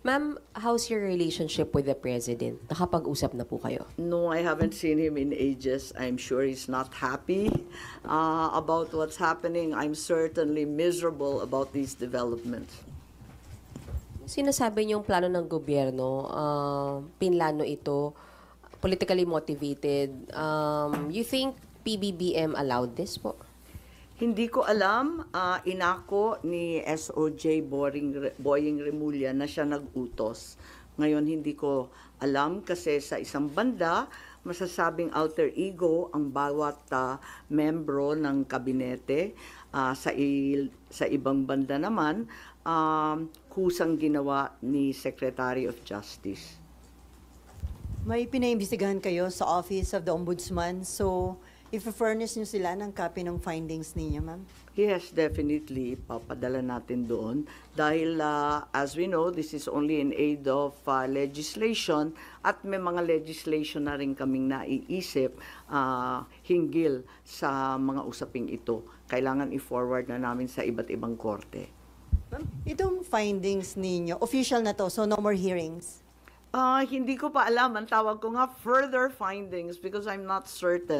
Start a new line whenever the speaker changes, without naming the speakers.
Ma'am, how's your relationship with the President? Nakapag-usap na po kayo?
No, I haven't seen him in ages. I'm sure he's not happy about what's happening. I'm certainly miserable about these developments.
Sinasabi niyong plano ng gobyerno, pinlano ito, politically motivated. You think PBBM allowed this po?
Hindi ko alam, inako ni SOJ Boying Remulla na siya nag-utos. Ngayon hindi ko alam kasi sa isang banda, masasabing alter ego ang bawat membro ng kabinete. Sa ibang banda naman, kusang ginawa ni Secretary of Justice.
May pinaimbestigahan kayo sa Office of the Ombudsman. So, if-furnish nyo sila ng copy ng findings ninyo, ma'am?
Yes, definitely. Papadala natin doon. Dahil, as we know, this is only in aid of legislation at may mga legislation na rin kaming naiisip hinggil sa mga usaping ito. Kailangan i-forward na namin sa iba't ibang korte.
Ma'am, itong findings ninyo, official na to, so no more hearings?
Hindi ko pa alam. Ang tawag ko nga further findings because I'm not certain.